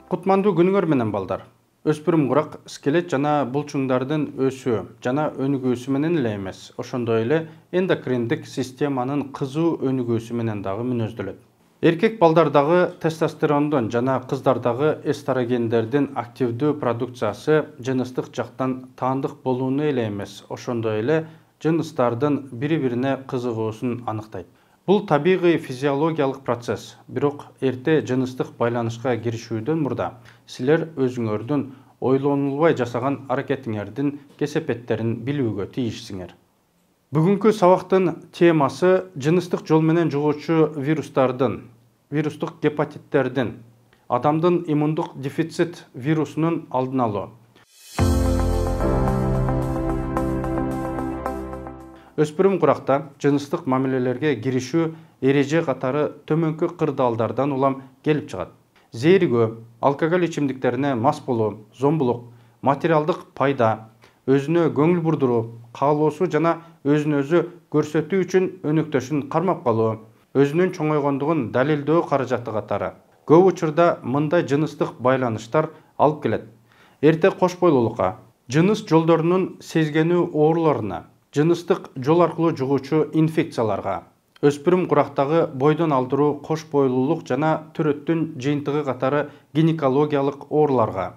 Кутмандуу күнүңөр менен балдар. Өспүрүм курак скелет жана булчуңдардын өсүү жана өнүгүүсү менен эле эмес, ошондой эле эндокриндик системанын кызуу өнүгүүсү менен дагы мүнөздөлөт. Эркек балдардагы тестостерондун жана кыздардагы эстрогендердин активдүү продукциясы жыныстык жактан таандык болууну эле эмес, ошондой эле жыныстардын бири-бирине кызыгуусун аныктайт. Бул табигый физиологиялык процесс, бирок эрте жыныстык байланышка киришүүдөн мурда силер өзүңөрдүн ойлонулбай жасаган аракетиңердин кесепеттерин билүүгө тийишсиңер. Бүгүнкү сабактын темасы жыныстык жол менен жугуучу вирустук гепатиттердин, адамдын иммундук дефицит вирусунун алдын алуу. Өспүрүм куракта жыныстык мамилелерге киришүү эреже катары төмөнкү кырдаалдардан улам келип чыгат. Зээригөө, алкоголь ичимдиктерине мас болуу, зомбулук, материалдык пайда, өзүнө көңүл бурдуруу, каалоосу жана өзүн өзү көрсөтүү үчүн өнөктөшүн кармап калуу, өзүнүн чоңойгондугун далилдөө каражаты катары көп учурда мындай жыныстык байланыштар алып келет. Эрте кош бойлуулукка, жыныс жолдорунун сезгенүү ооруларына, жыныстык жол аркылуу жугуучу инфекцияларга, өспүрүм курактагы бойдон алдыруу кош бойлуулук жана төрөттүн жыйынтыгы катары гинекологиялык ооруларга,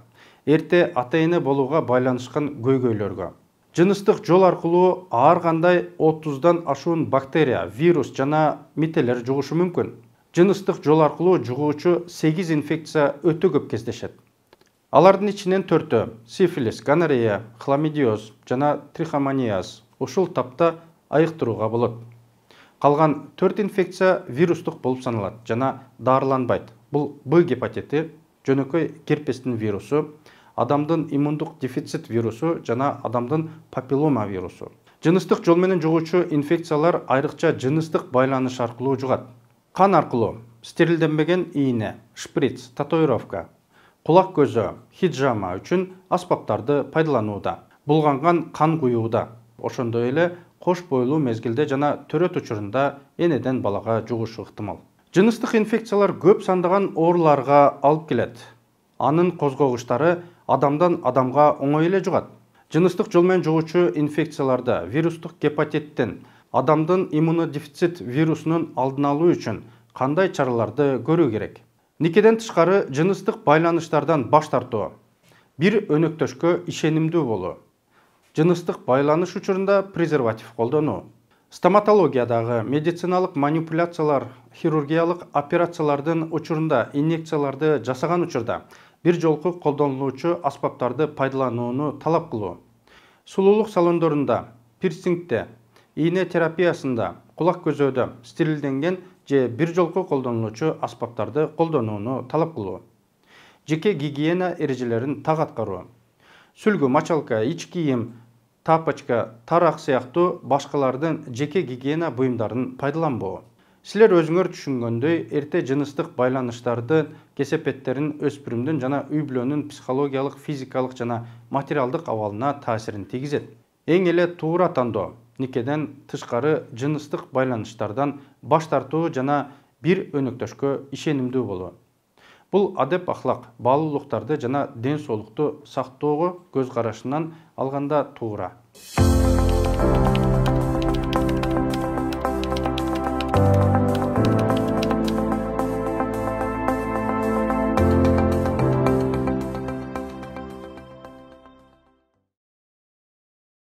эрте ата-эне болууга байланышкан көйгөйлөргө, жыныстык жол аркылуу ар кандай 30дан ашуун бактерия, вирус жана мителер жугушу мүмкүн. Жыныстык жол аркылуу жугуучу 8 инфекция өтө көп кездешет. Алардын ичинен 4-өө сифилис, гонорея, хламидиоз жана трихомониаз ушул тапта айыктырууга болот. Калган 4 инфекция вирустук болуп саналат жана дарыланбайт. Бул Б гепатити, жөнөкөй герпестин вирусу, адамдын иммундук дефицит вирусу жана адамдын папиллома вирусу. Жыныстык жол менен жугуучу инфекциялар айрыкча жыныстык байланыш аркылуу жугат. Кан аркылуу, стерилденбеген ийне, шприц, татуировка, кулак көзөө, хиджама үчүн аспаптарды пайдаланууда, булганган кан куюуда, ошондой эле кош бойлуу мезгилде жана төрөт учурунда энеден балага жугушу ыктымал. Жыныстык инфекциялар көп сандаган ооруларга алып келет. Анын козгогучтары адамдан адамга оңой эле жугат. Жыныстык жол менен жугуучу инфекцияларда вирустук гепатиттин, адамдын иммунодефицит вирусунун алдын алуу үчүн кандай чараларды көрүү керек? Никеден тышкары жыныстык байланыштардан баш тартуу, бир өнөктөшкө ишенимдүү болуу, жыныстык байланыш учурунда презерватив колдонуу, стоматологиядагы медициналык манипуляциялар, хирургиялык операциялардын учурунда инъекцияларды жасаган учурда бир жолку колдонулуучу аспаптарды пайдаланууну талап кылуу, сулуулук салондорунда, пирсингде, ийне терапиясында, кулак көзөөдө стерилденген же бир жолку колдонулуучу аспаптарды колдонууну талап кылуу, жеке гигиена эрежелерин так аткаруу, сүлгү, мочалка, ич кийим, тапочка, тарак сыяктуу башкалардын жеке гигиена буюмдарын пайдаланбоо. Силер өзүңөр түшүнгөндөй, эрте жыныстык байланыштардын кесепеттерин өспүрүмдүн жана үй бүлөнүн психологиялык, физикалык жана материалдык абалына таасирин тийгизет. Эң эле туура тандоо никеден тышкары жыныстык байланыштардан баш тартуу жана бир өнөктөшкө ишенимдүү болуу. Бул адеп ахлак, баалуулуктарды жана ден соолукту сактоого көз карашынан алганда туура.